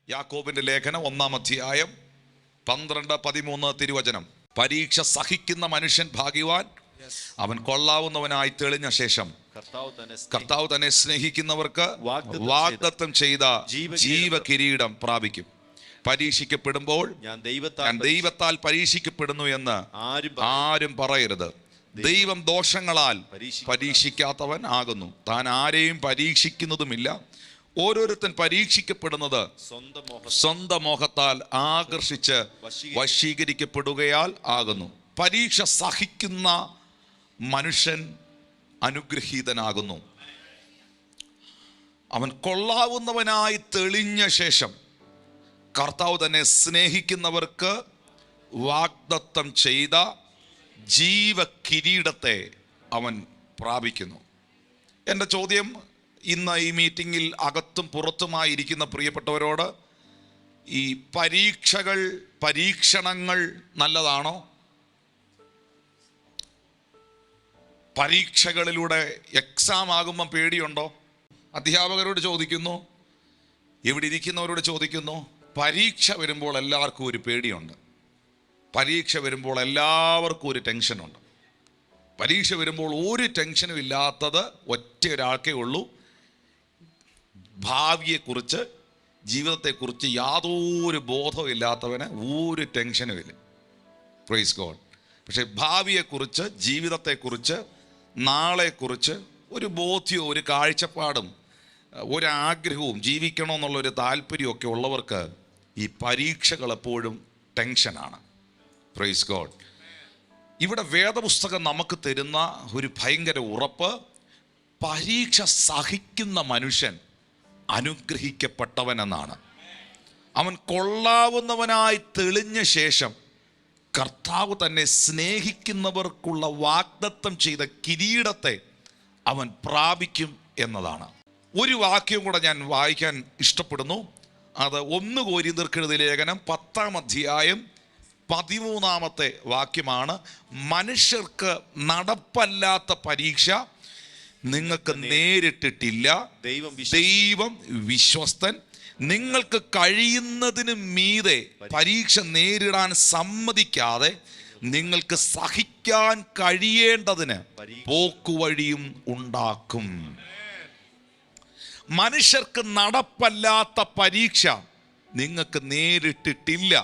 യാക്കോബിന്റെ ലേഖനം 1-ാം അധ്യായം 12-13 തിരുവചനം. പരീക്ഷ സഹിക്കുന്ന മനുഷ്യൻ ഭാഗ്യവാൻ, അവൻ കൊള്ളാവുന്നവനായി തെളിഞ്ഞ ശേഷം കർത്താവ് തന്നെ സ്നേഹിക്കുന്നവർക്ക് വാഗ്ദത്തം ചെയ്ത ജീവകിരീടം പ്രാപിക്കും. പരീക്ഷിക്കപ്പെടുമ്പോൾ ഞാൻ ദൈവത്താൽ പരീക്ഷിക്കപ്പെടുന്നു എന്ന് ആരും പറയരുത്. ദൈവം ദോഷങ്ങളാൽ പരീക്ഷിക്കാത്തവൻ ആകുന്നു. താൻ ആരെയും പരീക്ഷിക്കുന്നതുമില്ല. ഓരോരുത്തൻ പരീക്ഷിക്കപ്പെടുന്നത് സ്വന്തം മോഹത്താൽ ആകർഷിച്ച് വശീകരിക്കപ്പെടുകയാൽ ആകുന്നു. പരീക്ഷ സഹിക്കുന്ന മനുഷ്യൻ അനുഗ്രഹീതനാകുന്നു. അവൻ കൊള്ളാവുന്നവനായി തെളിഞ്ഞ ശേഷം കർത്താവ് തന്നെ സ്നേഹിക്കുന്നവർക്ക് വാഗ്ദത്തം ചെയ്ത ജീവകിരീടത്തെ അവൻ പ്രാപിക്കുന്നു. എൻ്റെ ചോദ്യം ഇന്ന് ഈ മീറ്റിങ്ങിൽ അകത്തും പുറത്തുമായിരിക്കുന്ന പ്രിയപ്പെട്ടവരോട്, ഈ പരീക്ഷണങ്ങൾ നല്ലതാണോ? പരീക്ഷകളിലൂടെ എക്സാം ആകുമ്പം പേടിയുണ്ടോ? അധ്യാപകരോട് ചോദിക്കുന്നു, ഇവിടെ ഇരിക്കുന്നവരോട് ചോദിക്കുന്നു. പരീക്ഷ വരുമ്പോൾ എല്ലാവർക്കും ഒരു പേടിയുണ്ട്. പരീക്ഷ വരുമ്പോൾ എല്ലാവർക്കും ഒരു ടെൻഷനുണ്ട്. പരീക്ഷ വരുമ്പോൾ ഒരു ടെൻഷനും ഇല്ലാത്തത് ഒറ്റ ഒരാൾക്കേ ഉള്ളൂ. ഭാവിയെക്കുറിച്ച്, ജീവിതത്തെക്കുറിച്ച് യാതൊരു ബോധവും ഇല്ലാത്തവന് ഒരു ടെൻഷനും ഇല്ല. Praise God. പക്ഷെ ഭാവിയെക്കുറിച്ച്, ജീവിതത്തെക്കുറിച്ച്, നാളെക്കുറിച്ച് ഒരു ബോധ്യവും ഒരു കാഴ്ചപ്പാടും ഒരാഗ്രഹവും ജീവിക്കണമെന്നുള്ളൊരു താല്പര്യമൊക്കെ ഉള്ളവർക്ക് ഈ പരീക്ഷകൾ എപ്പോഴും ടെൻഷനാണ്. Praise God. ഇവിടെ വേദപുസ്തകം നമുക്ക് തരുന്ന ഒരു ഭയങ്കര ഉറപ്പ്, പരീക്ഷ സഹിക്കുന്ന മനുഷ്യൻ അനുഗ്രഹിക്കപ്പെട്ടവൻ എന്നാണ്. അവൻ കൊള്ളാവുന്നവനായി തെളിഞ്ഞ ശേഷം കർത്താവ് തന്നെ സ്നേഹിക്കുന്നവർക്കുള്ള വാഗ്ദത്തം ചെയ്ത കിരീടത്തെ അവൻ പ്രാപിക്കും എന്നതാണ്. ഒരു വാക്യം കൂടെ ഞാൻ വായിക്കാൻ ഇഷ്ടപ്പെടുന്നു. അത് 1 കൊരിന്ത്യർക്കെഴുതിയ ലേഖനം 10-ാം അധ്യായം 13-ാമത്തെ വാക്യമാണ്. മനുഷ്യർക്ക് നടപ്പല്ലാത്ത പരീക്ഷ നിങ്ങൾക്ക് നേരിട്ടിട്ടില്ല. ദൈവം വിശ്വസ്തൻ. നിങ്ങൾക്ക് കഴിയുന്നതിന് മീതെ പരീക്ഷ നേരിടാൻ സമ്മതിക്കാതെ നിങ്ങൾക്ക് സഹിക്കാൻ കഴിയേണ്ടതിന് പോക്കുവഴിയും ഉണ്ടാക്കും. മനുഷ്യർക്ക് നടപ്പല്ലാത്ത പരീക്ഷ നിങ്ങൾക്ക് നേരിട്ടിട്ടില്ല.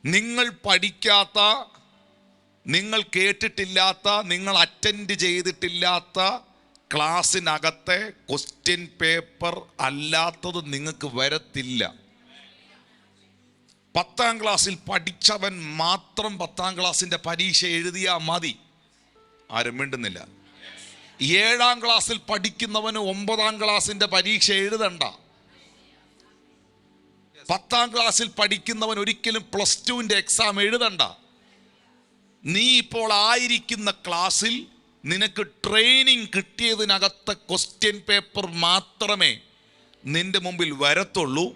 നിങ്ങൾ പഠിക്കാത്ത, നിങ്ങൾ കേട്ടിട്ടില്ലാത്ത, നിങ്ങൾ അറ്റൻഡ് ചെയ്തിട്ടില്ലാത്ത ക്ലാസ്സിനകത്തെ ക്വസ്റ്റ്യൻ പേപ്പർ അല്ലാത്തത് നിങ്ങൾക്ക് വരത്തില്ല. 10-ാം ക്ലാസ്സിൽ പഠിച്ചവൻ മാത്രം 10-ാം ക്ലാസ്സിൻ്റെ പരീക്ഷ എഴുതിയാൽ മതി. ആരും മിണ്ടുന്നില്ല. 7-ാം ക്ലാസ്സിൽ പഠിക്കുന്നവന് 9-ാം ക്ലാസ്സിൻ്റെ പരീക്ഷ എഴുതണ്ട. 10-ാം ക്ലാസ്സിൽ പഠിക്കുന്നവൻ ഒരിക്കലും +2ൻ്റെ എക്സാം എഴുതണ്ട. നീ ഇപ്പോൾ ആയിരിക്കുന്ന ക്ലാസ്സിൽ നിനക്ക് ട്രെയിനിങ് കിട്ടിയതിനകത്തെ ക്വസ്റ്റ്യൻ പേപ്പർ മാത്രമേ നിന്റെ മുമ്പിൽ വരത്തുള്ളൂ.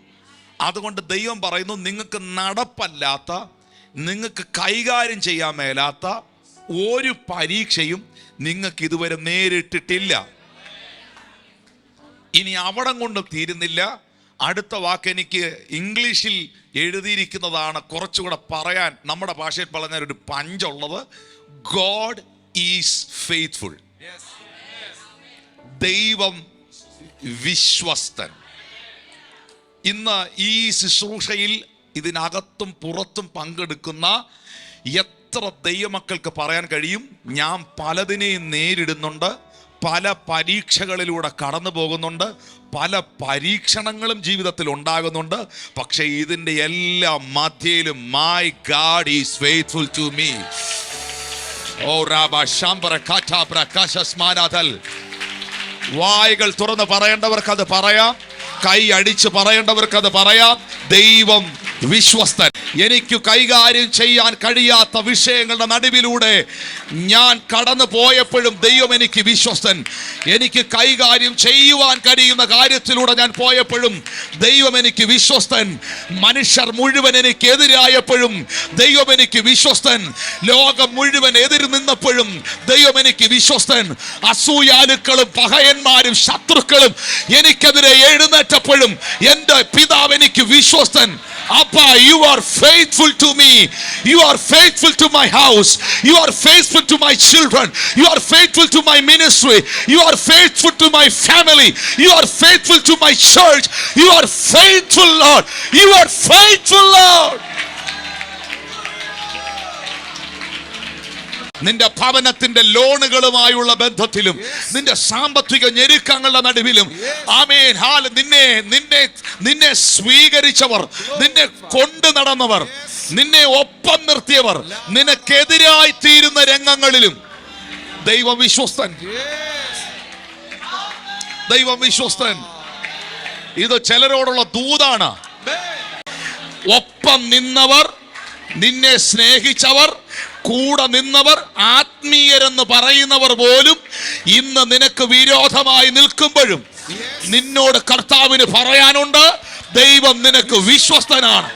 അതുകൊണ്ട് ദൈവം പറയുന്നു, നിങ്ങൾക്ക് നടപ്പല്ലാത്ത, നിങ്ങൾക്ക് കൈകാര്യം ചെയ്യാൻ മേലാത്ത ഒരു പരീക്ഷയും നിങ്ങൾക്ക് ഇതുവരെ നേരിട്ടിട്ടില്ല. ഇനി അവിടം കൊണ്ട് തീരുന്നില്ല. അടുത്ത വാക്ക് എനിക്ക് ഇംഗ്ലീഷിൽ എഴുതിയിരിക്കുന്നതാണ് കുറച്ചുകൂടെ പറയാൻ, നമ്മുടെ ഭാഷയിൽ പറഞ്ഞാൽ ഒരു പഞ്ചുള്ളത്. God is faithful. ദൈവം വിശ്വസ്തൻ. ഇന്ന് ഈ ശുശ്രൂഷയിൽ ഇതിനകത്തും പുറത്തും പങ്കെടുക്കുന്ന എത്ര ദൈവമക്കൾക്ക് പറയാൻ കഴിയും, ഞാൻ പലതിനെയും നേരിടുന്നുണ്ട്, പല പരീക്ഷകളിലൂടെ കടന്നു പോകുന്നുണ്ട്, പല പരീക്ഷണങ്ങളും ജീവിതത്തിൽ ഉണ്ടാകുന്നുണ്ട്. പക്ഷേ ഇതിൻ്റെ എല്ലാ മധ്യയിലും my God is faithful to me. വായ്കൾ തുറന്ന് പറയേണ്ടവർക്ക് അത് പറയാം, കൈ അടിച്ച് പറയേണ്ടവർക്ക് അത് പറയാം. ദൈവം വിശ്വസ്തൻ. എനിക്ക് കൈകാര്യം ചെയ്യാൻ കഴിയാത്ത വിഷയങ്ങളുടെ നടുവിലൂടെ ഞാൻ കടന്നു പോയപ്പോഴും ദൈവം എനിക്ക് വിശ്വസ്തൻ. എനിക്ക് കൈകാര്യം ചെയ്യുവാൻ കഴിയുന്ന കാര്യത്തിലൂടെ ഞാൻ പോയപ്പോഴും ദൈവം എനിക്ക് വിശ്വസ്തൻ. മനുഷ്യർ മുഴുവൻ എനിക്ക് എതിരായപ്പോഴും ദൈവം എനിക്ക് വിശ്വസ്തൻ. ലോകം മുഴുവൻ എതിര് നിന്നപ്പോഴും ദൈവം എനിക്ക് വിശ്വസ്തൻ. അസൂയാലുക്കളും പഹയന്മാരും ശത്രുക്കളും എനിക്കെതിരെ എഴുന്നേറ്റപ്പോഴും എൻ്റെ പിതാവ് എനിക്ക് വിശ്വസ്തൻ. Appa, you are faithful to me. You are faithful to my house. You are faithful to my children. You are faithful to my ministry. You are faithful to my family. You are faithful to my church. You are faithful, Lord. You are faithful, Lord. നിന്റെ ഭവനത്തിന്റെ ലോണുകളുമായുള്ള ബന്ധത്തിലും നിന്റെ സാമ്പത്തിക ഞെരുക്കങ്ങളുടെ നടുവിലും ആമേൻ ഹാല നിന്നെ സ്വീകരിച്ചവർ, നിന്നെ കൊണ്ടു നടന്നവർ, നിന്നെ ഒപ്പം നിർത്തിയവർ, നിനക്കെതിരായി തീരുന്ന രംഗങ്ങളിലും ദൈവം വിശ്വസ്തൻ. ദൈവം വിശ്വസ്തൻ. ഇത് ചിലരോടുള്ള ദൂതാണ്. ഒപ്പം നിന്നവർ, നിന്നെ സ്നേഹിച്ചവർ, കൂടെ നിന്നവർ, ആത്മീയരെന്ന് പറയുന്നവർ പോലും ഇന്ന് നിനക്ക് വിരോധമായി നിൽക്കുമ്പോഴും നിന്നോട് കർത്താവിന് പറയാനുണ്ട്, ദൈവം നിനക്ക് വിശ്വസ്തനാണ്.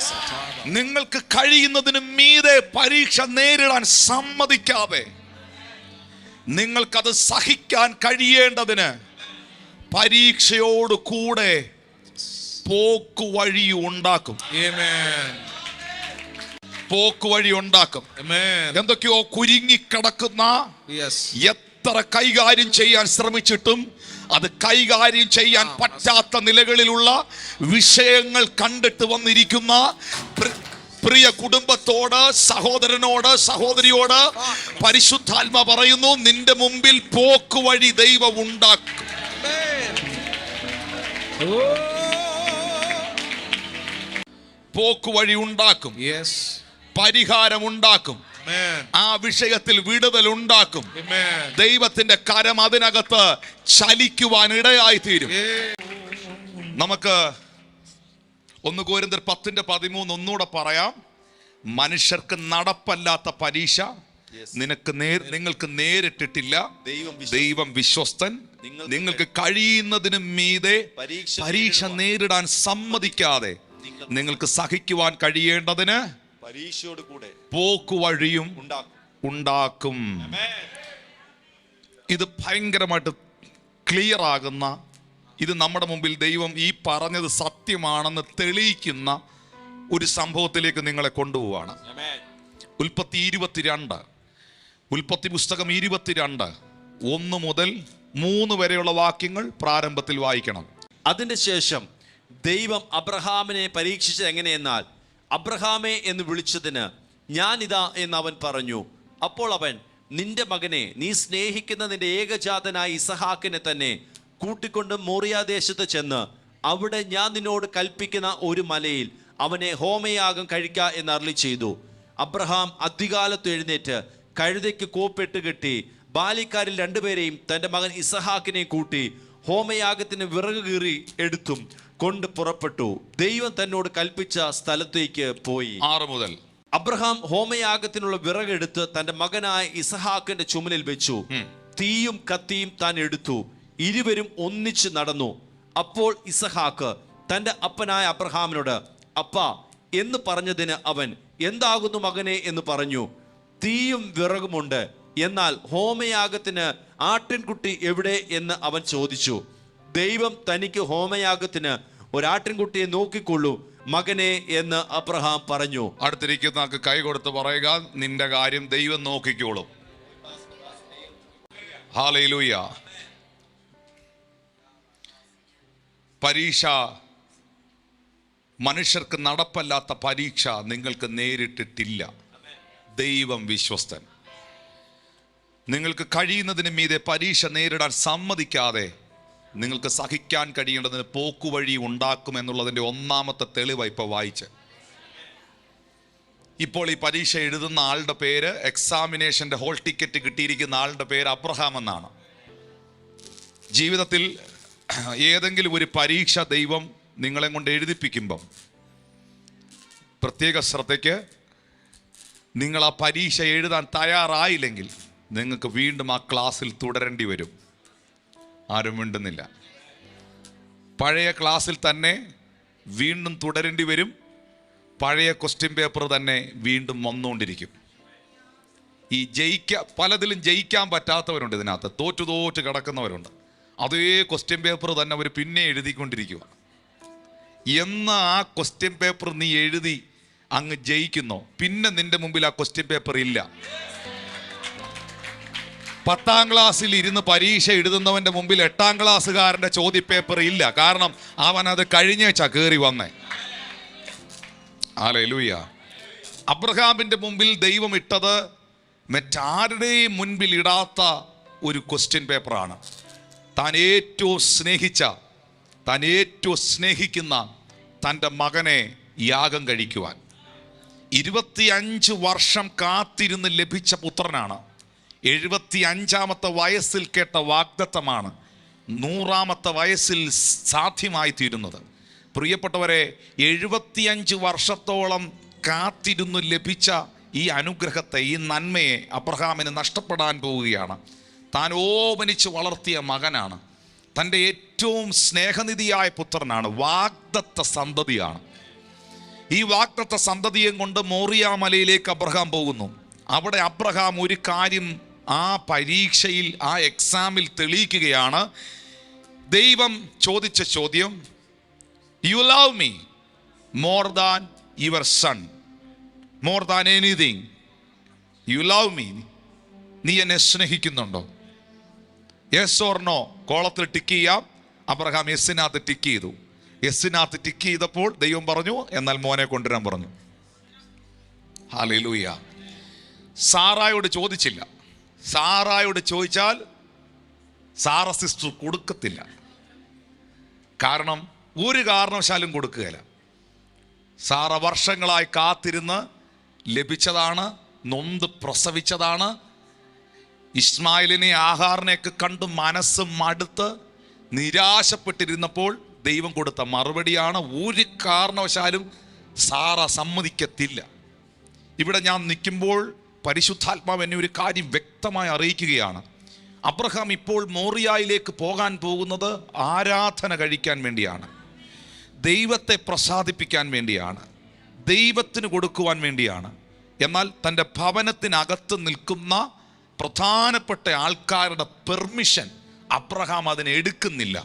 നിങ്ങൾക്ക് കഴിയുന്നതിന് മീതെ പരീക്ഷ നേരിടാൻ സമ്മതിക്കാതെ നിങ്ങൾക്കത് സഹിക്കാൻ കഴിയേണ്ടതിന് പരീക്ഷയോട് കൂടെ പോക്കുവഴി ഉണ്ടാക്കും. പോക്കുവഴി ഉണ്ടാക്കും. എന്തൊക്കെയോ കുരുങ്ങിക്കിടക്കുന്ന, എത്ര കൈകാര്യം ചെയ്യാൻ ശ്രമിച്ചിട്ടും അത് കൈകാര്യം ചെയ്യാൻ പറ്റാത്ത നിലകളിലുള്ള വിഷയങ്ങൾ കണ്ടിട്ട് വന്നിരിക്കുന്ന പ്രിയ കുടുംബത്തോട്, സഹോദരനോട്, സഹോദരിയോട് പരിശുദ്ധാത്മ പറയുന്നു, നിന്റെ മുമ്പിൽ പോക്കുവഴി ദൈവം ഉണ്ടാക്കും. പോക്കുവഴി ഉണ്ടാക്കും. പരിഹാരം ഉണ്ടാക്കും. ആ വിഷയത്തിൽ വിടുതൽ ഉണ്ടാക്കും. ദൈവത്തിന്റെ കരം അതിനകത്ത് ചലിക്കുവാൻ ഇടയായി തീരും. നമുക്ക് 1 കൊരിന്ത്യർ 10:13 ഒന്നുകൂടെ പറയാം. മനുഷ്യർക്ക് നടപ്പല്ലാത്ത പരീക്ഷ നിങ്ങൾക്ക് നേരിട്ടിട്ടില്ല. ദൈവം വിശ്വസ്തൻ. നിങ്ങൾക്ക് കഴിയുന്നതിന് മീതെ പരീക്ഷ നേരിടാൻ സമ്മതിക്കാതെ നിങ്ങൾക്ക് സഹിക്കുവാൻ കഴിയേണ്ടതിന് പരീക്ഷയോട് കൂടെ പോക്കുവഴിയും ഉണ്ടാക്കും. ഇത് ഭയങ്കരമായിട്ട് ക്ലിയർ ആകുന്ന, ഇത് നമ്മുടെ മുമ്പിൽ ദൈവം ഈ പറഞ്ഞത് സത്യമാണെന്ന് തെളിയിക്കുന്ന ഒരു സംഭവത്തിലേക്ക് നിങ്ങളെ കൊണ്ടുപോവാണ്. ഉൽപ്പത്തി 22, ഉൽപ്പത്തി പുസ്തകം 22 1 മുതൽ 3 വരെയുള്ള വാക്യങ്ങൾ പ്രാരംഭത്തിൽ വായിക്കണം. അതിന്റെ ശേഷം ദൈവം അബ്രഹാമിനെ പരീക്ഷിച്ചത് എങ്ങനെയെന്നാൽ, അബ്രഹാമേ എന്ന് വിളിച്ചതിന് ഞാനിതാ എന്ന് അവൻ പറഞ്ഞു. അപ്പോൾ അവൻ, നിന്റെ മകനെ, നീ സ്നേഹിക്കുന്ന നിന്റെ ഏകജാതനായ ഇസഹാക്കിനെ തന്നെ കൂട്ടിക്കൊണ്ട് മോറിയാദേശത്ത് ചെന്ന് അവിടെ ഞാൻ നിന്നോട് കൽപ്പിക്കുന്ന ഒരു മലയിൽ അവനെ ഹോമയാഗം കഴിക്ക എന്ന് അരുളി ചെയ്തു. അബ്രഹാം അധികാലത്ത് എഴുന്നേറ്റ് കഴുതയ്ക്ക് കോപ്പിട്ട് കെട്ടി ബാലിക്കാരിൽ 2 പേരെയും തൻ്റെ മകൻ ഇസഹാക്കിനെയും കൂട്ടി ഹോമയാഗത്തിന് വിറക് കീറി എടുത്തും കൊണ്ട് പുറപ്പെട്ടു. ദൈവം തന്നോട് കൽപ്പിച്ച സ്ഥലത്തേക്ക് പോയി. 6 മുതൽ അബ്രഹാം ഹോമയാഗത്തിനുള്ള വിറകെടുത്ത് തന്റെ മകനായ ഇസഹാക്കിന്റെ ചുമലിൽ വെച്ചു. തീയും കത്തിയും താൻ എടുത്തു. ഇരുവരും ഒന്നിച്ച് നടന്നു. അപ്പോൾ ഇസഹാക്ക് തന്റെ അപ്പനായ അബ്രഹാമിനോട്, അപ്പാ എന്ന് പറഞ്ഞതിന് അവൻ, എന്താകുന്നു മകനെ എന്ന് പറഞ്ഞു. തീയും വിറകുമുണ്ട്, എന്നാൽ ഹോമയാഗത്തിന് ആട്ടിൻകുട്ടി എവിടെ എന്ന് അവൻ ചോദിച്ചു. ദൈവം തനിക്ക് ഹോമയാഗത്തിന് ഒരാട്ടിൻകുട്ടിയെ നോക്കിക്കൊള്ളൂ മകനെ എന്ന് അബ്രഹാം പറഞ്ഞു. അടുത്തിരിക്കുന്ന കൈ കൊടുത്ത് പറയുക, നിന്റെ കാര്യം ദൈവം നോക്കിക്കോളും. ഹല്ലേലൂയ. പരീക്ഷ, മനുഷ്യർക്ക് നടപ്പല്ലാത്ത പരീക്ഷ നിങ്ങൾക്ക് നേരിട്ടിട്ടില്ല. ദൈവം വിശ്വസ്തൻ. നിങ്ങൾക്ക് കഴിയുന്നതിന് മീതെ പരീക്ഷ നേരിടാൻ സമ്മതിക്കാതെ നിങ്ങൾക്ക് സഹിക്കാൻ കഴിയേണ്ടതിന് പോക്കുവഴി ഉണ്ടാക്കുമെന്നുള്ളതിൻ്റെ ഒന്നാമത്തെ തെളിവാണ് ഇപ്പോൾ വായിച്ച്. ഇപ്പോൾ ഈ പരീക്ഷ എഴുതുന്ന ആളുടെ പേര്, എക്സാമിനേഷൻ്റെ ഹോൾ ടിക്കറ്റ് കിട്ടിയിരിക്കുന്ന ആളുടെ പേര് അബ്രഹാം എന്നാണ്. ജീവിതത്തിൽ ഏതെങ്കിലും ഒരു പരീക്ഷ ദൈവം നിങ്ങളെ കൊണ്ട് എഴുതിപ്പിക്കുമ്പം പ്രത്യേക ശ്രദ്ധയ്ക്ക്, നിങ്ങൾ ആ പരീക്ഷ എഴുതാൻ തയ്യാറായില്ലെങ്കിൽ നിങ്ങൾക്ക് വീണ്ടും ആ ക്ലാസ്സിൽ തുടരേണ്ടി വരും. ആരും മിണ്ടുന്നില്ല. പഴയ ക്ലാസ്സിൽ തന്നെ വീണ്ടും തുടരേണ്ടി വരും. പഴയ ക്വസ്റ്റ്യൻ പേപ്പർ തന്നെ വീണ്ടും വന്നുകൊണ്ടിരിക്കും. ഈ പലതിലും ജയിക്കാൻ പറ്റാത്തവരുണ്ട്, ഇതിനകത്ത് തോറ്റു കിടക്കുന്നവരുണ്ട്. അതേ ക്വസ്റ്റ്യൻ പേപ്പർ തന്നെ അവർ പിന്നെ എഴുതിക്കൊണ്ടിരിക്കുക. എന്ന് ആ ക്വസ്റ്റ്യൻ പേപ്പർ നീ എഴുതി അങ്ങ് ജയിക്കുന്നോ, പിന്നെ നിന്റെ മുമ്പിൽ ആ ക്വസ്റ്റ്യൻ പേപ്പർ ഇല്ല. 10ാം ക്ലാസ്സിൽ ഇരുന്ന് പരീക്ഷ എഴുതുന്നവന്റെ മുമ്പിൽ 8ാം ക്ലാസ്സുകാരന്റെ ചോദ്യപേപ്പർ ഇല്ല. കാരണം അവൻ അത് കഴിഞ്ഞേച്ചാ കയറി വന്നേ. ഹല്ലേലൂയ. അബ്രഹാമിന്റെ മുമ്പിൽ ദൈവം ഇട്ടത് മറ്റാരുടെയും മുൻപിൽ ഇടാത്ത ഒരു ക്വസ്റ്റ്യൻ പേപ്പറാണ്. താൻ ഏറ്റവും സ്നേഹിക്കുന്ന തൻ്റെ മകനെ യാഗം കഴിക്കുവാൻ 25 വർഷം കാത്തിരുന്ന് ലഭിച്ച പുത്രനാണ്. 75ാമത്തെ വയസ്സിൽ കേട്ട വാഗ്ദത്തമാണ് 100ാമത്തെ വയസ്സിൽ സാധ്യമായി തീരുന്നത്. പ്രിയപ്പെട്ടവരെ, 75 വർഷത്തോളം കാത്തിരുന്ന് ലഭിച്ച ഈ അനുഗ്രഹത്തെ, ഈ നന്മയെ അബ്രഹാമിന് നഷ്ടപ്പെടാൻ പോവുകയാണ്. താൻ ഓമനിച്ച് വളർത്തിയ മകനാണ്, തൻ്റെ ഏറ്റവും സ്നേഹനിധിയായ പുത്രനാണ്, വാഗ്ദത്ത സന്തതിയാണ്. ഈ വാഗ്ദത്ത സന്തതിയും കൊണ്ട് മോറിയ മലയിലേക്ക് അബ്രഹാം പോകുന്നു. അവിടെ അബ്രഹാം ഒരു കാര്യം ആ പരീക്ഷയിൽ, ആ എക്സാമിൽ തെളിയിക്കുകയാണ്. ദൈവം ചോദിച്ച ചോദ്യം, you love me more than your sun, more than anything. You love me, നീ എന്നെ സ്നേഹിക്കുന്നുണ്ടോ? യെസ് ഓർ നോ കോളത്തിൽ ടിക്ക് ചെയ്യാം. അബ്രഹാം യെസ്സിനകത്ത് ടിക്ക് ചെയ്തു. യെസ്സിനകത്ത് ടിക്ക് ചെയ്തപ്പോൾ ദൈവം പറഞ്ഞു, എന്നാൽ മോനെ കൊണ്ടുവരാൻ പറഞ്ഞു. ഹല്ലേലൂയ. സാറായോട് ചോദിച്ചില്ല. സാറായോട് ചോദിച്ചാൽ സാറ സിസ്റ്റർ കൊടുക്കത്തില്ല. കാരണം ഒരു കാരണവശാലും കൊടുക്കുകയില്ല. സാറ വർഷങ്ങളായി കാത്തിരുന്ന് ലഭിച്ചതാണ്, നൊന്ത് പ്രസവിച്ചതാണ്. ഇസ്മായിലിനെ, ആഹാറിനെയൊക്കെ കണ്ട് മനസ്സ് മടുത്ത് നിരാശപ്പെട്ടിരുന്നപ്പോൾ ദൈവം കൊടുത്ത മറുപടിയാണ്, ഒരു കാരണവശാലും സാറ സമ്മതിക്കത്തില്ല. ഇവിടെ ഞാൻ നിൽക്കുമ്പോൾ പരിശുദ്ധാത്മാവ് എന്നെ ഒരു കാര്യം വ്യക്തമായി അറിയിക്കുകയാണ്. അബ്രഹാം ഇപ്പോൾ മോറിയായിലേക്ക് പോകാൻ പോകുന്നത് ആരാധന കഴിക്കാൻ വേണ്ടിയാണ്, ദൈവത്തെ പ്രസാദിപ്പിക്കാൻ വേണ്ടിയാണ്, ദൈവത്തിന് കൊടുക്കുവാൻ വേണ്ടിയാണ്. എന്നാൽ തൻ്റെ ഭവനത്തിനകത്ത് നിൽക്കുന്ന പ്രധാനപ്പെട്ട ആൾക്കാരുടെ പെർമിഷൻ അബ്രഹാം അതിനെ എടുക്കുന്നില്ല.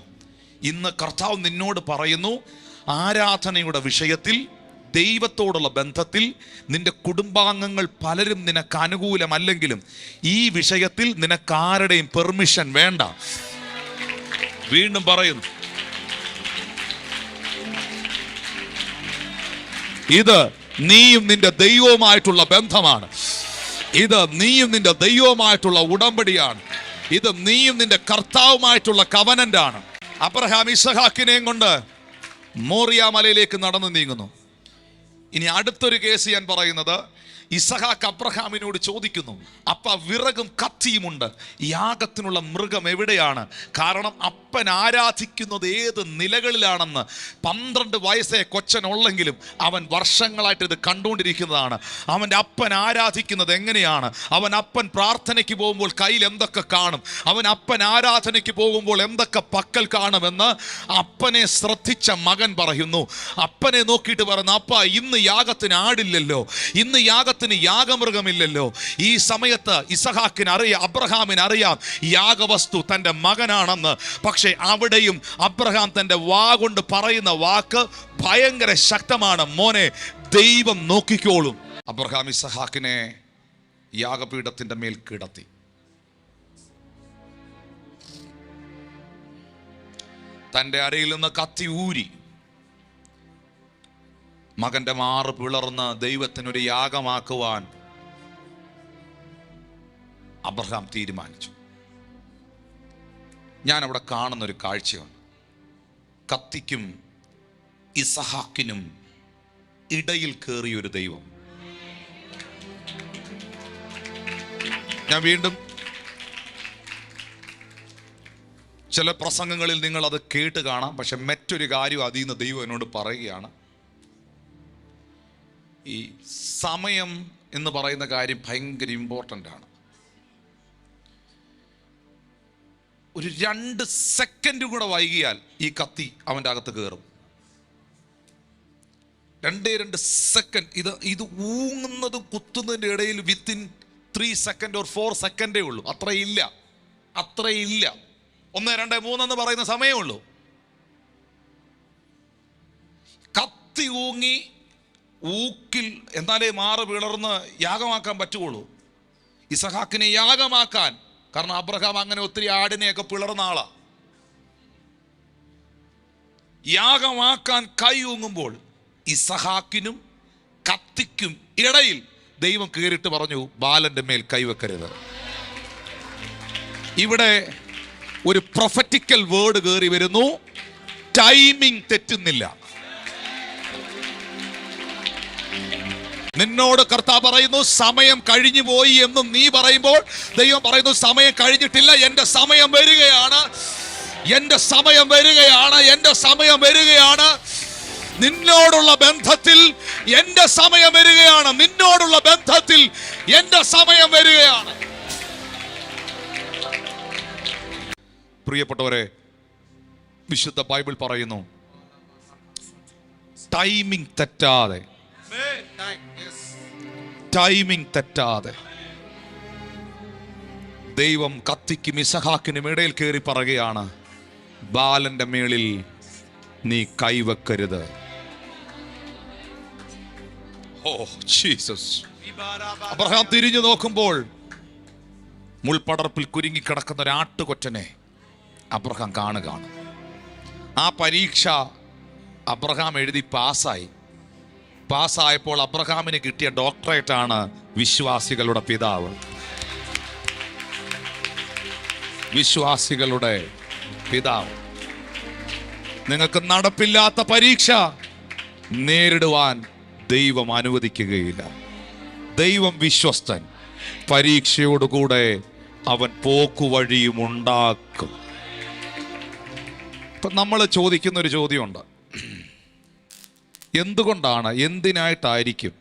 ഇന്ന് കർത്താവ് നിന്നോട് പറയുന്നു, ആരാധനയുടെ വിഷയത്തിൽ, ദൈവത്തോടുള്ള ബന്ധത്തിൽ നിന്റെ കുടുംബാംഗങ്ങൾ പലരും നിനക്ക് അനുകൂലമല്ലെങ്കിലും ഈ വിഷയത്തിൽ നിനക്കാരുടെയും പെർമിഷൻ വേണ്ട. വീണ്ടും പറയുന്നു, ഇത് നീയും നിന്റെ ദൈവവുമായിട്ടുള്ള ബന്ധമാണ്. ഇത് നീയും നിന്റെ ദൈവവുമായിട്ടുള്ള ഉടമ്പടിയാണ്. ഇത് നീയും നിന്റെ കർത്താവുമായിട്ടുള്ള കവനന്റ് ആണ്. അബ്രഹാം ഇസഹാക്കിനെയും കൊണ്ട് മോറിയ മലയിലേക്ക് നടന്നു നീങ്ങുന്നു. ഇനി അടുത്തൊരു കേസ് ഞാൻ പറയുന്നത്, ഇസഹാക്ക് അബ്രഹാമിനോട് ചോദിക്കുന്നു, അപ്പ വിറകും കത്തിയുമുണ്ട്, യാഗത്തിനുള്ള മൃഗം എവിടെയാണ്? കാരണം അപ്പൻ ആരാധിക്കുന്നത് ഏത് നിലകളിലാണെന്ന് 12 വയസ്സേ കൊച്ചനുള്ളെങ്കിലും അവൻ വർഷങ്ങളായിട്ട് ഇത് കണ്ടുകൊണ്ടിരിക്കുന്നതാണ്. അവൻ്റെ അപ്പൻ ആരാധിക്കുന്നത് എങ്ങനെയാണ്? അവൻ അപ്പൻ പ്രാർത്ഥനയ്ക്ക് പോകുമ്പോൾ കയ്യിൽ എന്തൊക്കെ കാണും? അവൻ അപ്പൻ ആരാധനയ്ക്ക് പോകുമ്പോൾ എന്തൊക്കെ പക്കൽ കാണുമെന്ന് അപ്പനെ ശ്രദ്ധിച്ച മകൻ പറയുന്നു. അപ്പനെ നോക്കിയിട്ട് പറയുന്നു, അപ്പ ഇന്ന് യാഗത്തിന് ആടില്ലല്ലോ, ഇന്ന് യാഗത്തിന് യാഗമൃഗമില്ലല്ലോ. ഈ സമയത്ത് ഇസഹാക്കിന് അറിയാം, അബ്രഹാമിന് അറിയാം യാഗവസ്തു തൻ്റെ മകനാണെന്ന്. പക്ഷേ അവിടെയും അബ്രഹാം തൻ്റെ വാ കൊണ്ട് പറയുന്ന വാക്ക് ഭയങ്കര ശക്തമാണ്, മോനെ ദൈവം നോക്കിക്കോളും. അബ്രഹാം ഇസഹാക്കിനെ യാഗപീഠത്തിൻ്റെ മേൽ കിടത്തി. തൻ്റെ അരയിൽ നിന്ന് കത്തി ഊരി മകന്റെ മാറ് പിളർന്ന് ദൈവത്തിനൊരു യാഗമാക്കുവാൻ അബ്രഹാം തീരുമാനിച്ചു. ഞാൻ അവിടെ കാണുന്നൊരു കാഴ്ചയാണ്, കത്തിക്കും ഇസഹാക്കിനും ഇടയിൽ കയറിയൊരു ദൈവം. ഞാൻ വീണ്ടും ചില പ്രസംഗങ്ങളിൽ നിങ്ങൾ അത് കേട്ട് കാണാം. പക്ഷെ മറ്റൊരു കാര്യം അതിൽ നിന്ന് ദൈവം എന്നോട് പറയുകയാണ്, ഈ സമയം എന്ന് പറയുന്ന കാര്യം ഭയങ്കര ഇമ്പോർട്ടൻ്റ് ആണ്. ഒരു 2 സെക്കൻഡ് കൂടെ വൈകിയാൽ ഈ കത്തി അവൻ്റെ അകത്ത് കയറും. 2 സെക്കൻഡ്. ഇത് ഊങ്ങുന്നതും കുത്തുന്നതിൻ്റെ ഇടയിൽ വിത്തിൻ 3 സെക്കൻഡ് ഓർ 4 സെക്കൻഡേ ഉള്ളൂ. അത്രയില്ല. 1, 2, 3 എന്ന് പറയുന്ന സമയമേ ഉള്ളൂ. കത്തി ഊങ്ങി ഊക്കിൽ എന്നാലേ മാറ് പിളർന്ന് യാഗമാക്കാൻ പറ്റുള്ളൂ. ഇസഹാക്കിനെ യാഗമാക്കാൻ, കാരണം അബ്രഹാം അങ്ങനെ ഒത്തിരി ആടിനെയൊക്കെ പിളർന്ന ആളാ. യാഗമാക്കാൻ കൈ ഊങ്ങുമ്പോൾ ഇസഹാക്കിനും കത്തിക്കും ഇടയിൽ ദൈവം കേറിട്ട് പറഞ്ഞു, ബാലന്റെ മേൽ കൈവെക്കരുത്. ഇവിടെ ഒരു പ്രൊഫറ്റിക്കൽ വേർഡ് കയറി വരുന്നു. ടൈമിംഗ് തെറ്റുന്നില്ല. നിന്നോട് കർത്താവ് പറയുന്നു സമയം കഴിഞ്ഞു പോയി എന്നും നീ പറയുമ്പോൾ ദൈവം പറയുന്നു സമയം കഴിഞ്ഞിട്ടില്ല, എൻ്റെ സമയം വരികയാണ്, എൻ്റെ സമയം വരികയാണ്, എൻ്റെ സമയം വരികയാണ്. നിന്നോടുള്ള ബന്ധത്തിൽ എൻ്റെ സമയം വരികയാണ്, നിന്നോടുള്ള ബന്ധത്തിൽ എൻ്റെ സമയം വരികയാണ്. പ്രിയപ്പെട്ടവരെ, വിശുദ്ധ ബൈബിൾ പറയുന്നു ടൈമിംഗ് തെറ്റാതെ, ടൈമിംഗ് തെറ്റാതെ ദൈവം കത്തിക്കും ഇസഹാക്കിനും ഇടയിൽ കയറി പറയുകയാണ്, ബാലന്റെ മേളിൽ നീ കൈവെക്കരുത്. Oh Jesus. അബ്രഹാം തിരിഞ്ഞു നോക്കുമ്പോൾ മുൾപടർപ്പിൽ കുരുങ്ങിക്കിടക്കുന്ന ഒരു ആട്ടുകൊറ്റനെ അബ്രഹാം കാണുകയാണ്. ആ പരീക്ഷ അബ്രഹാം എഴുതി പാസ്സായപ്പോൾ അബ്രഹാമിന് കിട്ടിയ ഡോക്ടറേറ്റ് ആണ് വിശ്വാസികളുടെ പിതാവ്. വിശ്വാസികളുടെ പിതാവ്. നിങ്ങൾക്ക് നടപ്പില്ലാത്ത പരീക്ഷ നേരിടുവാൻ ദൈവം അനുവദിക്കുകയില്ല. ദൈവം വിശ്വസ്തൻ. പരീക്ഷയോടുകൂടെ അവൻ പോക്കുവഴിയും ഉണ്ടാക്കും. ഇപ്പം നമ്മൾ ചോദിക്കുന്നൊരു ചോദ്യമുണ്ട്, എന്തുകൊണ്ടാണ്, എന്തിനായിട്ടായിരിക്കും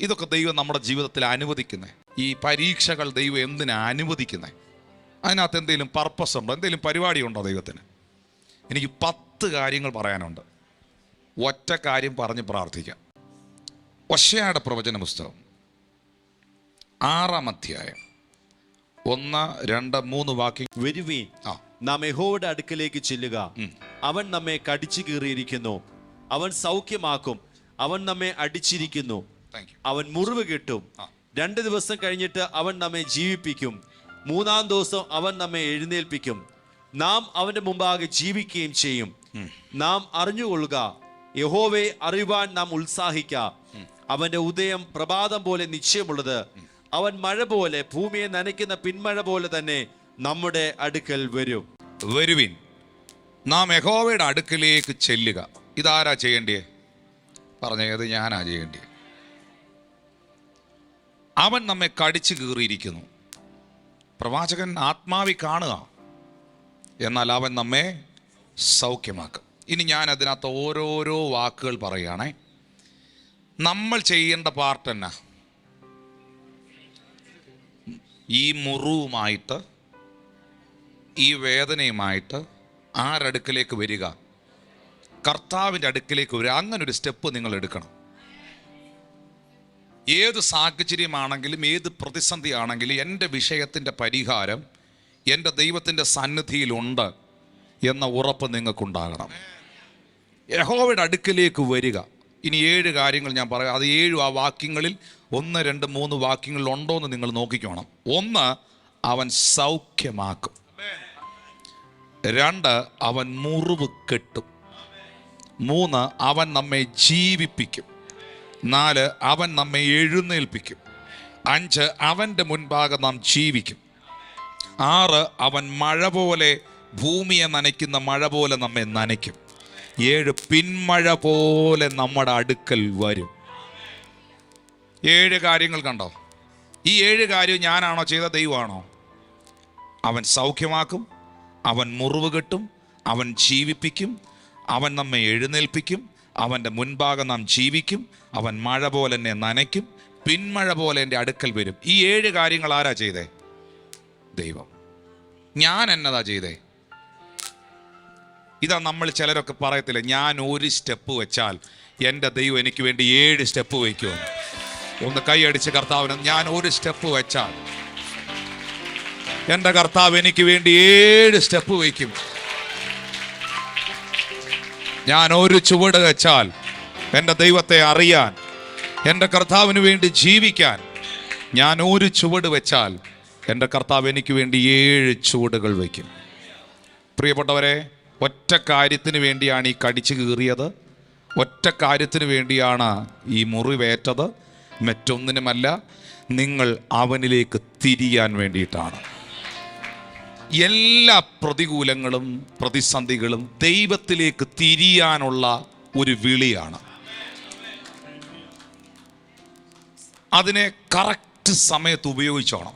ഇതൊക്കെ ദൈവം നമ്മുടെ ജീവിതത്തിൽ അനുവദിക്കുന്നത്? ഈ പരീക്ഷകൾ ദൈവം എന്തിനാ അനുവദിക്കുന്നത്? അതിനകത്ത് എന്തെങ്കിലും പർപ്പസ് ഉണ്ടോ, എന്തെങ്കിലും പരിപാടി ഉണ്ടോ ദൈവത്തിന്? എനിക്ക് 10 കാര്യങ്ങൾ പറയാനുണ്ട്. ഒറ്റ കാര്യം പറഞ്ഞ് പ്രാർത്ഥിക്കാം. ഹോശേയയുടെ പ്രവചന പുസ്തകം 6-ാം അധ്യായം 1, 2, 3 വാക്യം. വരുവീൻ, നാം യഹോവയുടെ അടുക്കലേക്ക് ചെല്ലുക. അവൻ നമ്മെ കടിച്ചു കീറിയിരിക്കുന്നു, അവൻ സൗഖ്യമാക്കും. അവൻ നമ്മെ അടിച്ചിരിക്കുന്നു, അവൻ മുറിവ് കെട്ടും. 2 ദിവസം കഴിഞ്ഞിട്ട് അവൻ നമ്മെ ജീവിപ്പിക്കും. 3-ാം ദിവസം അവൻ നമ്മെ എഴുന്നേൽപ്പിക്കും. നാം അവന്റെ മുമ്പാകെ ജീവിക്കുകയും ചെയ്യും. നാം അറിഞ്ഞുകൊള്ളുക, യഹോവയെ അറിയുവാൻ നാം ഉത്സാഹിക്ക. അവന്റെ ഉദയം പ്രഭാതം പോലെ നിശ്ചയമുള്ളത്. അവൻ മഴ പോലെ, ഭൂമിയെ നനയ്ക്കുന്ന പിന്മഴ പോലെ തന്നെ നമ്മുടെ അടുക്കൽ വരും. വരുവിൻ, നാം യഹോവയുടെ അടുക്കലേക്ക് ചെല്ലുക. ഇതാരാ ചെയ്യേണ്ടിയേ? പറഞ്ഞത് ഞാനാ ചെയ്യേണ്ടിയേ. അവൻ നമ്മെ കടിച്ചു കീറിയിരിക്കുന്നു. പ്രവാചകൻ ആത്മാവി കാണുക, എന്നാൽ അവൻ നമ്മെ സൗഖ്യമാക്കും. ഇനി ഞാൻ അതിനകത്ത് ഓരോരോ വാക്കുകൾ പറയുകയാണേ. നമ്മൾ ചെയ്യേണ്ട പാർട്ട് എന്നാ? ഈ മുറിവുമായിട്ട്, ഈ വേദനയുമായിട്ട് ആരടുക്കലേക്ക് വരിക? കർത്താവിൻ്റെ അടുക്കലേക്ക് വരിക. അങ്ങനൊരു സ്റ്റെപ്പ് നിങ്ങൾ എടുക്കണം. ഏത് സാഹചര്യമാണെങ്കിലും, ഏത് പ്രതിസന്ധി ആണെങ്കിലും എൻ്റെ വിഷയത്തിൻ്റെ പരിഹാരം എൻ്റെ ദൈവത്തിൻ്റെ സന്നിധിയിലുണ്ട് എന്ന ഉറപ്പ് നിങ്ങൾക്കുണ്ടാകണം. യഹോവയുടെ അടുക്കലേക്ക് വരിക. ഇനി 7 കാര്യങ്ങൾ ഞാൻ പറയാം. അത് 7 ആ വാക്യങ്ങളിൽ 1, 2, 3 വാക്യങ്ങളിൽ ഉണ്ടോ എന്ന് നിങ്ങൾ നോക്കിക്കോണം. 1, അവൻ സൗഖ്യമാക്കും. 2, അവൻ മുറിവ് കെട്ടും. 3, അവൻ നമ്മെ ജീവിപ്പിക്കും. 4, അവൻ നമ്മെ എഴുന്നേൽപ്പിക്കും. 5, അവൻ്റെ മുൻപാകെ നാം ജീവിക്കും. 6, അവൻ മഴ പോലെ, ഭൂമിയെ നനയ്ക്കുന്ന മഴ പോലെ നമ്മെ നനയ്ക്കും. 7, പിന്മഴ പോലെ നമ്മുടെ അടുക്കൽ വരും. 7 കാര്യങ്ങൾ കണ്ടോ? ഈ 7 കാര്യം ഞാനാണോ ചെയ്ത? ദൈവമാണോ? അവൻ സൗഖ്യമാക്കും, അവൻ മുറിവ് കെട്ടും, അവൻ ജീവിപ്പിക്കും, അവൻ നമ്മെ എഴുന്നേൽപ്പിക്കും, അവൻ്റെ മുൻഭാഗം നാം ജീവിക്കും. അവൻ മഴ പോലെ എന്നെ നനയ്ക്കും, പിന്മഴ പോലെ എൻ്റെ അടുക്കൽ വരും. ഈ 7 കാര്യങ്ങൾ ആരാ ചെയ്തേ? ദൈവം. ഞാൻ എന്നതാ ചെയ്തേ? ഇതാ നമ്മൾ ചിലരൊക്കെ പറയത്തില്ല, ഞാൻ ഒരു സ്റ്റെപ്പ് വെച്ചാൽ എൻ്റെ ദൈവം എനിക്ക് വേണ്ടി 7 സ്റ്റെപ്പ് വയ്ക്കുമെന്ന്. ഒന്ന് കൈയടിച്ച് കർത്താവിന്, ഞാൻ ഒരു സ്റ്റെപ്പ് വെച്ചാൽ എൻ്റെ കർത്താവ് എനിക്ക് വേണ്ടി 7 സ്റ്റെപ്പ് വയ്ക്കും. ഞാൻ ഒരു ചുവട് വെച്ചാൽ എൻ്റെ ദൈവത്തെ അറിയാൻ, എൻ്റെ കർത്താവിന് വേണ്ടി ജീവിക്കാൻ ഞാൻ ഒരു ചുവട് വെച്ചാൽ എൻ്റെ കർത്താവ് എനിക്ക് വേണ്ടി 7 ചുവടുകൾ വയ്ക്കും. പ്രിയപ്പെട്ടവരെ, ഒറ്റ കാര്യത്തിന് വേണ്ടിയാണ് ഈ കടിച്ചു കീറിയത്, ഒറ്റ കാര്യത്തിന് വേണ്ടിയാണ് ഈ മുറിവേറ്റത്, മറ്റൊന്നിനുമല്ല. നിങ്ങൾ അവനിലേക്ക് തിരിയാൻ വേണ്ടിയിട്ടാണ്. എല്ലാ പ്രതികൂലങ്ങളും പ്രതിസന്ധികളും ദൈവത്തിലേക്ക് തിരിയാനുള്ള ഒരു വിളിയാണ്. അതിനെ കറക്റ്റ് സമയത്ത് ഉപയോഗിച്ചോണം.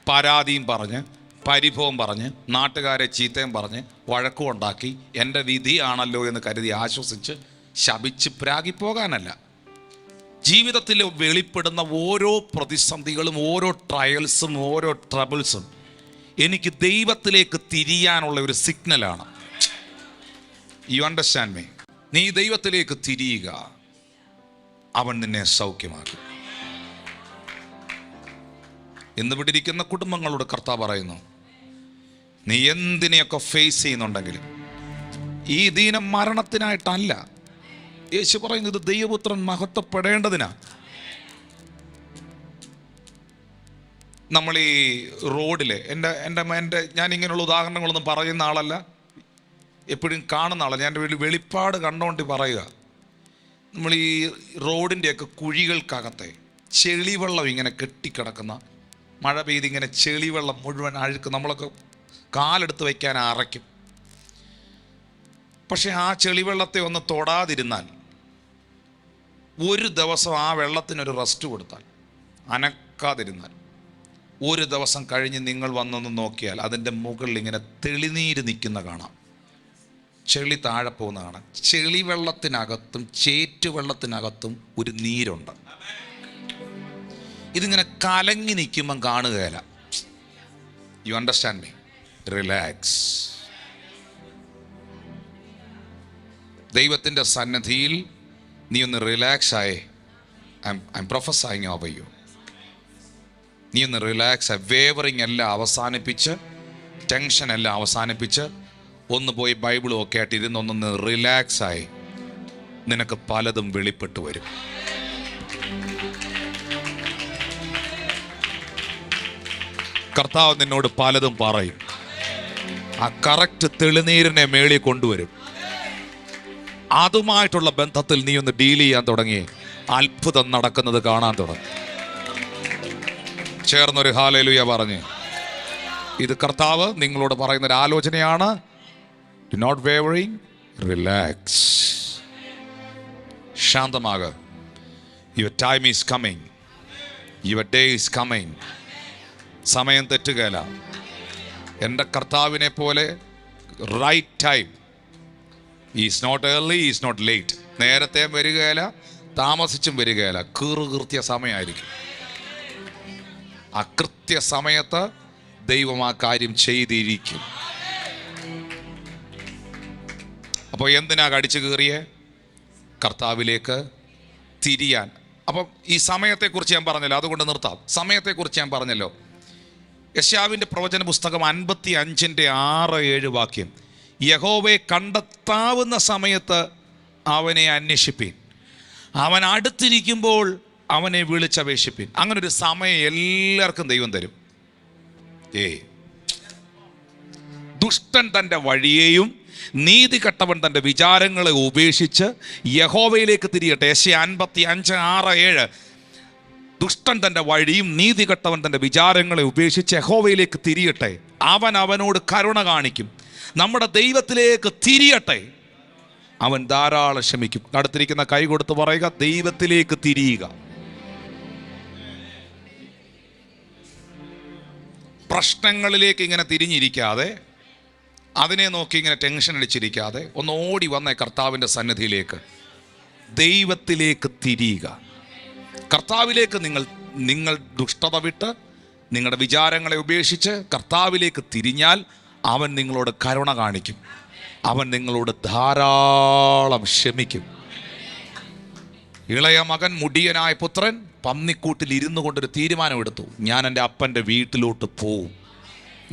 പരാതിയും പറഞ്ഞ്, പരിഭവം പറഞ്ഞ്, നാട്ടുകാരെ ചീത്തയും പറഞ്ഞ്, വഴക്കുണ്ടാക്കി എൻ്റെ വിധിയാണല്ലോ എന്ന് കരുതി ആശ്വസിച്ച് ശപിച്ച് പ്രാഗിപ്പോകാനല്ല. ജീവിതത്തിൽ വെളിപ്പെടുന്ന ഓരോ പ്രതിസന്ധികളും, ഓരോ ട്രയൽസും, ഓരോ ട്രബിൾസും എനിക്ക് ദൈവത്തിലേക്ക് തിരിയാനുള്ള ഒരു സിഗ്നലാണ്. U understand me? നീ ദൈവത്തിലേക്ക് തിരിയുക, അവൻ നിന്നെ സൗഖ്യമാക്കും. ഇന്ന് വിടിരിക്കുന്ന കുടുംബങ്ങളോട് കർത്താവ് പറയുന്നു, നീ എന്തിനെയൊക്കെ ഫേസ് ചെയ്യുന്നുണ്ടെങ്കിലും ഈ ദീനം മരണത്തിനായിട്ടല്ല. യേശു പറയുന്നത് ദൈവപുത്രൻ മഹത്വപ്പെടേണ്ടതിനാ. നമ്മൾ ഈ റോഡിൽ ഞാൻ ഇങ്ങനെയുള്ള ഉദാഹരണങ്ങളൊന്നും പറയുന്ന ആളല്ല, എപ്പോഴും കാണുന്ന ആളല്ല. ഞാൻ വെളിപ്പാട് കണ്ടുകൊണ്ട് പറയുക. നമ്മൾ ഈ റോഡിൻ്റെയൊക്കെ കുഴികൾക്കകത്തെ ചെളിവെള്ളം ഇങ്ങനെ കെട്ടിക്കിടക്കുന്ന, മഴ പെയ്ത് ഇങ്ങനെ ചെളിവെള്ളം മുഴുവൻ അഴുക്ക്, നമ്മളൊക്കെ കാലെടുത്ത് വയ്ക്കാൻ അറയ്ക്കും. പക്ഷെ ആ ചെളിവെള്ളത്തെ ഒന്ന് തൊടാതിരുന്നാൽ, ഒരു ദിവസം ആ വെള്ളത്തിനൊരു റെസ്റ്റ് കൊടുത്താൽ, അനക്കാതിരുന്നാൽ, ഒരു ദിവസം കഴിഞ്ഞ് നിങ്ങൾ വന്നൊന്ന് നോക്കിയാൽ അതിൻ്റെ മുകളിൽ ഇങ്ങനെ തെളിനീര് നിൽക്കുന്ന കാണാം, ചെളി താഴെ പോകുന്ന കാണാം. ചെളിവെള്ളത്തിനകത്തും ചേറ്റുവെള്ളത്തിനകത്തും ഒരു നീരുണ്ട്. ഇതിങ്ങനെ കലങ്ങി നിൽക്കുമ്പം കാണുകയില്ല. You understand me? റിലാക്സ്. ദൈവത്തിൻ്റെ സന്നിധിയിൽ നീ ഒന്ന് റിലാക്സ് ആയേ. I am prophesying over you. നീ ഒന്ന് റിലാക്സ് ആയി, വേവറിങ് എല്ലാം അവസാനിപ്പിച്ച്, ടെൻഷൻ എല്ലാം അവസാനിപ്പിച്ച്, ഒന്ന് പോയി ബൈബിളും ഒക്കെ ആയിട്ട് ഇരുന്നൊന്ന് റിലാക്സ് ആയി. നിനക്ക് പലതും വെളിപ്പെട്ടു വരും. കർത്താവ് നിന്നോട് പലതും പറയും. ആ കറക്റ്റ് തെളിനീരിനെ മേളിൽ കൊണ്ടുവരും. അതുമായിട്ടുള്ള ബന്ധത്തിൽ നീ ഒന്ന് ഡീൽ ചെയ്യാൻ തുടങ്ങി, അത്ഭുതം നടക്കുന്നത് കാണാൻ തുടങ്ങി. ചേർന്നൊരു ഹല്ലേലൂയ പറഞ്ഞ്, ഇത് കർത്താവ് നിങ്ങളോട് പറയുന്ന ഒരു ആലോചനയാണ്. Do not wavering, relax. ശാന്തമാക. Your time is coming, your day is coming. സമയം തെറ്റുകയില്ല. എൻ്റെ കർത്താവിനെ പോലെ right time. Is not early, is not late. നേരത്തെ വരികയില്ല, താമസിച്ചും വരികയില്ല. കൃത്യ സമയമായിരിക്കും. ആ കൃത്യ സമയത്ത് ദൈവം ആ കാര്യം ചെയ്തിരിക്കും. അപ്പോൾ എന്തിനാ കടിച്ചു കീറിയേ? കർത്താവിലേക്ക് തിരിയാൻ. അപ്പം ഈ സമയത്തെക്കുറിച്ച് ഞാൻ പറഞ്ഞല്ലോ, അതുകൊണ്ട് നിർത്താം. സമയത്തെക്കുറിച്ച് ഞാൻ പറഞ്ഞല്ലോ. യെശയ്യാവിൻ്റെ പ്രവചന പുസ്തകം 55:6-7 വാക്യം. യഹോവയെ കണ്ടെത്താവുന്ന സമയത്ത് അവനെ അന്വേഷിപ്പീൻ, അവൻ അടുത്തിരിക്കുമ്പോൾ അവനെ വിളിച്ചപേക്ഷിപ്പീൻ. അങ്ങനൊരു സമയം എല്ലാവർക്കും ദൈവം തരും. ദുഷ്ടൻ തൻ്റെ വഴിയെയും നീതി കെട്ടവൻ തൻ്റെ വിചാരങ്ങളെ ഉപേക്ഷിച്ച് യഹോവയിലേക്ക് തിരിയട്ടെ. യെശയ്യാ 55:6-7. ദുഷ്ടൻ തൻ്റെ വഴിയും നീതി കെട്ടവൻ തൻ്റെ വിചാരങ്ങളെ ഉപേക്ഷിച്ച് യഹോവയിലേക്ക് തിരിയട്ടെ, അവൻ അവനോട് കരുണ കാണിക്കും. നമ്മുടെ ദൈവത്തിലേക്ക് തിരിയട്ടെ, അവൻ ധാരാളം ക്ഷമിക്കും. അടുത്തിരിക്കുന്ന കൈ കൊടുത്ത് പറയുക, ദൈവത്തിലേക്ക് തിരിയുക. പ്രശ്നങ്ങളിലേക്ക് ഇങ്ങനെ തിരിഞ്ഞിരിക്കാതെ, അതിനെ നോക്കി ഇങ്ങനെ ടെൻഷൻ അടിച്ചിരിക്കാതെ, ഒന്ന് ഓടി വന്നേ കർത്താവിൻ്റെ സന്നിധിയിലേക്ക്. ദൈവത്തിലേക്ക് തിരിയുക. കർത്താവിലേക്ക് നിങ്ങൾ ദുഷ്ടത വിട്ട് നിങ്ങളുടെ വിചാരങ്ങളെ ഉപേക്ഷിച്ച് കർത്താവിലേക്ക് തിരിഞ്ഞാൽ അവൻ നിങ്ങളോട് കരുണ കാണിക്കും. അവൻ നിങ്ങളോട് ധാരാളം ക്ഷമിക്കും. ഇളയ മകൻ മുടിയനായ പുത്രൻ പന്നിക്കൂട്ടിൽ ഇരുന്നു കൊണ്ടൊരു തീരുമാനമെടുത്തു, ഞാൻ എൻ്റെ അപ്പൻ്റെ വീട്ടിലോട്ട് പോവും,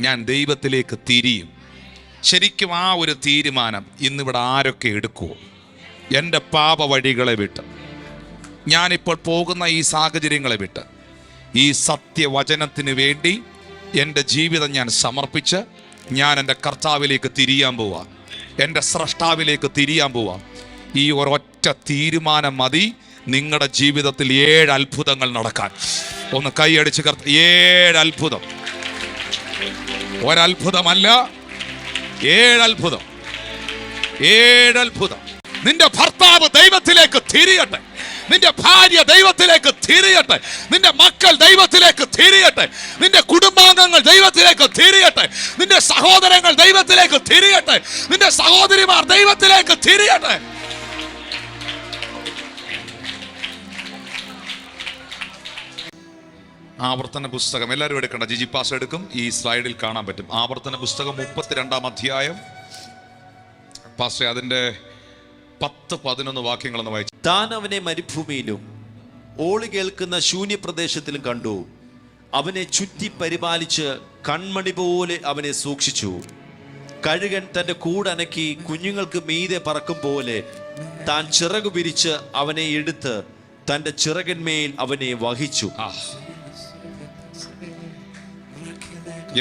ഞാൻ ദൈവത്തിലേക്ക് തിരിയും. ശരിക്കും ആ ഒരു തീരുമാനം ഇന്നിവിടെ ആരൊക്കെ എടുക്കുമോ? എൻ്റെ പാപ വഴികളെ വിട്ട്, ഞാനിപ്പോൾ പോകുന്ന ഈ സാഹചര്യങ്ങളെ വിട്ട്, ഈ സത്യവചനത്തിന് വേണ്ടി എൻ്റെ ജീവിതം ഞാൻ സമർപ്പിച്ച് ഞാൻ എൻ്റെ കർത്താവിലേക്ക് തിരിയാൻ പോവാം, എൻ്റെ സ്രഷ്ടാവിലേക്ക് തിരിയാൻ പോവാം. ഈ ഒരൊറ്റ തീരുമാനം മതി നിങ്ങളുടെ ജീവിതത്തിൽ 7 അത്ഭുതങ്ങൾ നടക്കാൻ. ഒന്ന് കൈയടിച്ച് 7 അത്ഭുതം. ഒരത്ഭുതമല്ല, 7 അത്ഭുതം. 7 അത്ഭുതം. നിന്റെ ഭർത്താവ് ദൈവത്തിലേക്ക് തിരിയട്ടെ, നിന്റെ ഭാര്യ ദൈവത്തിലേക്ക് തിരിയട്ടെ, നിന്റെ മക്കൾ ദൈവത്തിലേക്ക് തിരിയട്ടെ, നിന്റെ കുടുംബാംഗങ്ങൾ ദൈവത്തിലേക്ക് തിരിയട്ടെ, നിന്റെ സഹോദരങ്ങൾ ദൈവത്തിലേക്ക് തിരിയട്ടെ, നിന്റെ സഹോദരിമാർ ദൈവത്തിലേക്ക് തിരിയട്ടെ. ആവർത്തന പുസ്തകം എല്ലാവരും എടുക്കണ്ട, ജിജി പാസ് എടുക്കും, ഈ സ്ലൈഡിൽ കാണാൻ പറ്റും. ആവർത്തന പുസ്തകം 32-ാം അധ്യായം. പാസ്റ്റർ അതിന്റെ 10-11 വാക്യങ്ങളൊന്ന് വായിച്ചു. താൻ അവനെ മരുഭൂമിയിലും ഓളി കേൾക്കുന്ന ശൂന്യപ്രദേശത്തിലും കണ്ടു. അവനെ ചുറ്റി പരിപാലിച്ച് കൺമണി പോലെ അവനെ സൂക്ഷിച്ചു. കഴുകൻ തന്റെ കൂടനക്കി കുഞ്ഞുങ്ങൾക്ക് മീതെ പറക്കും പോലെ താൻ ചിറകു വിരിച്ച് അവനെ എടുത്ത് തന്റെ ചിറകന്മേൽ അവനെ വഹിച്ചു.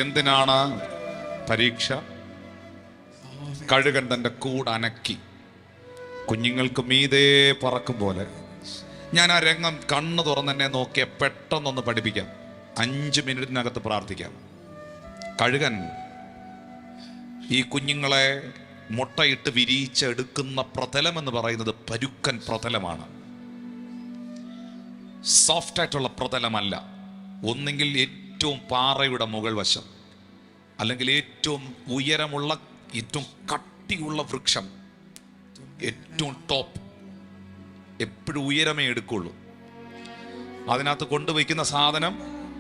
എന്തിനാണ് പരീക്ഷ? കഴുകൻ തന്റെ കൂടനക്കി കുഞ്ഞുങ്ങൾക്ക് മീതെ പറക്കും പോലെ. ഞാൻ ആ രംഗം കണ്ണു തുറന്നെന്നെ നോക്കിയ പെട്ടെന്നൊന്ന് പഠിപ്പിക്കാം. 5 മിനിറ്റിനകത്ത് പ്രാർത്ഥിക്കാം. കഴുകൻ ഈ കുഞ്ഞുങ്ങളെ മുട്ടയിട്ട് വിരിയിച്ചെടുക്കുന്ന പ്രതലം എന്ന് പറയുന്നത് പരുക്കൻ പ്രതലമാണ്, സോഫ്റ്റായിട്ടുള്ള പ്രതലമല്ല. ഒന്നെങ്കിൽ ഏറ്റവും പാറയുടെ മുകൾ വശം, അല്ലെങ്കിൽ ഏറ്റവും ഉയരമുള്ള ഏറ്റവും കട്ടിയുള്ള വൃക്ഷം, ഏറ്റവും ടോപ്പ്. എപ്പോഴും ഉയരമേ എടുക്കുള്ളൂ. അതിനകത്ത് കൊണ്ടുവയ്ക്കുന്ന സാധനം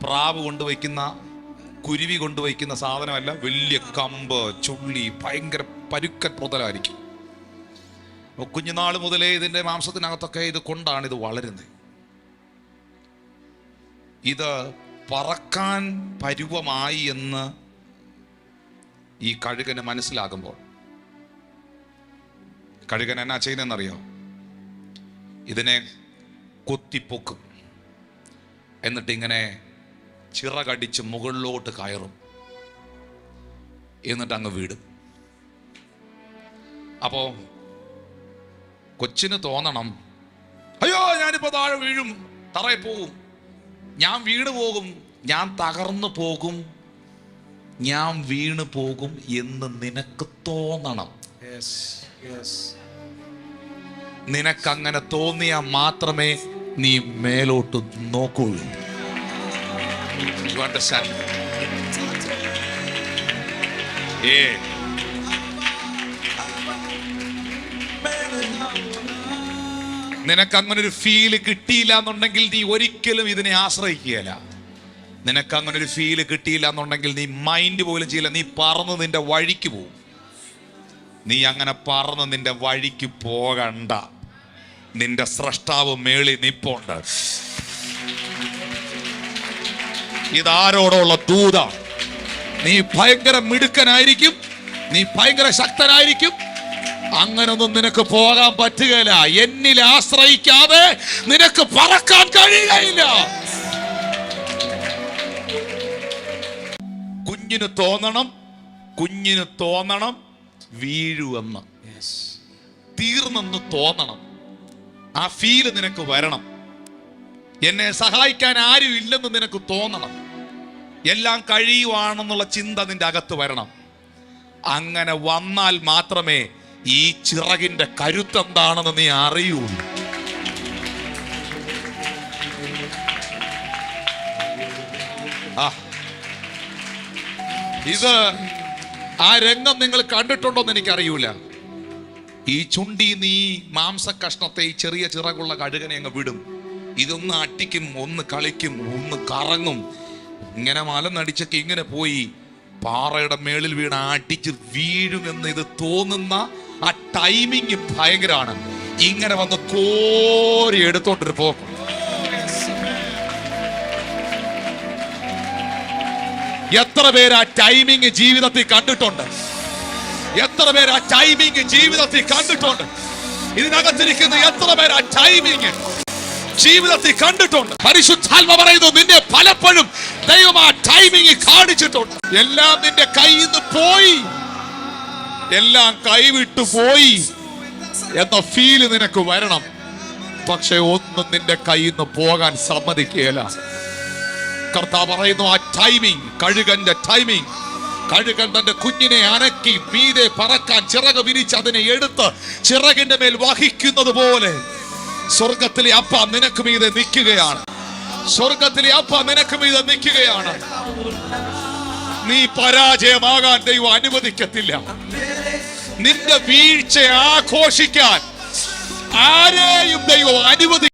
പ്രാവ് കൊണ്ടുവയ്ക്കുന്ന, കുരുവി കൊണ്ടുവയ്ക്കുന്ന സാധനമല്ല, വലിയ കമ്പ്, ചുള്ളി, ഭയങ്കര പരുക്കൻ പ്രതലമായിരിക്കും. കുഞ്ഞുനാൾ മുതലേ ഇതിൻ്റെ മാംസത്തിനകത്തൊക്കെ ഇത് കൊണ്ടാണ് ഇത് വളരുന്നത്. ഇത് പറക്കാൻ പരുവമായി എന്ന് ഈ കഴുകന് മനസ്സിലാകുമ്പോൾ കഴുകൻ എന്നാ ചെയ്യുന്നതെന്നറിയോ? ഇതിനെ കൊത്തിപ്പൊക്കും, എന്നിട്ട് ഇങ്ങനെ ചിറകടിച്ച് മുകളിലോട്ട് കയറും, എന്നിട്ട് അങ്ങ് വീടും. അപ്പോ കൊച്ചിന് തോന്നണം, അയ്യോ ഞാനിപ്പോ താഴെ വീഴും, തറയിൽ പോകും, ഞാൻ വീണ് പോകും, ഞാൻ തകർന്നു പോകും, ഞാൻ വീണ് പോകും എന്ന് നിനക്ക് തോന്നണം. നിനക്കങ്ങനെ തോന്നിയാൽ മാത്രമേ നീ മേലോട്ട് നോക്കുള്ളൂ. നിനക്കങ്ങനെ ഒരു ഫീല് കിട്ടിയില്ല എന്നുണ്ടെങ്കിൽ നീ ഒരിക്കലും ഇതിനെ ആശ്രയിക്കുകയില്ല. നിനക്കങ്ങനെ ഒരു ഫീല് കിട്ടിയില്ല എന്നുണ്ടെങ്കിൽ നീ മൈൻഡ് പോലും ചെയ്യില്ല. നീ പറന്ന് നിന്റെ വഴിക്ക് പോകും. നീ അങ്ങനെ പറന്ന് നിന്റെ വഴിക്ക് പോകണ്ട. നിന്റെ സ്രഷ്ടാവ് മേളി നിപ്പുണ്ട്. ഇതാരോടുള്ള ദൂത. നീ ഭയങ്കര മിടുക്കനായിരിക്കും, നീ ഭയങ്കര ശക്തനായിരിക്കും, അങ്ങനൊന്നും നിനക്ക് പോകാൻ പറ്റുകയില്ല. എന്നിൽ ആശ്രയിക്കാതെ നിനക്ക് പറക്കാൻ കഴിയുകയില്ല. കുഞ്ഞിന് തോന്നണം വീഴുവെന്ന്, തീർന്നെന്ന് തോന്നണം. ആ ഫീല് നിനക്ക് വരണം. എന്നെ സഹായിക്കാൻ ആരും ഇല്ലെന്ന് നിനക്ക് തോന്നണം. എല്ലാം കഴിയുവാണെന്നുള്ള ചിന്ത നിന്റെ അകത്ത് വരണം. അങ്ങനെ വന്നാൽ മാത്രമേ ഈ ചിറകിന്റെ കരുത്തെന്താണെന്ന് നീ അറിയുള്ളൂ. ഇത് ആ രംഗം നിങ്ങൾ കണ്ടിട്ടുണ്ടോന്ന് എനിക്കറിയൂല. ഈ ചുണ്ടി നീ മാംസകഷ്ണത്തെ ഈ ചെറിയ ചിറകുള്ള കഴുകനെ അങ്ങ് വിടും. ഇതൊന്ന് അട്ടിക്കും, ഒന്ന് കളിക്കും, ഒന്ന് കറങ്ങും. ഇങ്ങനെ മലനടിച്ചൊക്കെ ഇങ്ങനെ പോയി പാറയുടെ മേളിൽ വീണ് അടിച്ച് വീഴുമെന്ന് ഇത് തോന്നുന്ന ആ ടൈമിങ് ഭയങ്കരമാണ്. ഇങ്ങനെ വന്ന് കോരി എടുത്തോണ്ടൊരു പോക്കും. എത്ര പേര് ആ ടൈമിങ് ജീവിതത്തിൽ കണ്ടിട്ടുണ്ട്? എത്ര പേര് ആ ടൈമിങ് ജീവിതത്തിൽ കണ്ടിട്ടുണ്ട്? ഇതിനകത്തിരിക്കുന്ന എത്ര പേര് ആ ടൈമിങ് ജീവിതത്തിൽ കണ്ടിട്ടുണ്ട്? പരിശുദ്ധാത്മ പറയുന്നു, നിന്നെ പലപ്പോഴും ദൈവം ആ ടൈമിങ് കാണിച്ചിട്ടുണ്ട്. എല്ലാം നിന്റെ കയ്യിൽ നിന്ന് പോയി, എല്ലാം കൈവിട്ടു പോയി എന്ന ഫീല് നിനക്ക് വരണം. പക്ഷെ ഒന്നും നിന്റെ കയ്യിൽ നിന്ന് പോകാൻ സമ്മതിക്കുകയില്ല. കർത്താവ് പറയുന്നു, ആ ടൈമിങ്, കഴുകന്റെ ടൈമിങ്. കഴുകൻ തന്റെ കുഞ്ഞിനെ അനക്കി മീതെ പറക്കാൻ ചിറക് വിരിച്ച് അതിനെ എടുത്ത് ചിറകിന്റെ മേൽ വഹിക്കുന്നത് പോലെ സ്വർഗത്തിലെ അപ്പ നിനക്ക് മീതെ നിൽക്കുകയാണ്. സ്വർഗത്തിലെ അപ്പ നിനക്ക് മീതെ നിൽക്കുകയാണ്. നീ പരാജയമാകാൻ ദൈവം അനുവദിക്കത്തില്ല. നിന്റെ വീഴ്ച ആഘോഷിക്കാൻ ആരെയും ദൈവം അനുവദിക്കും.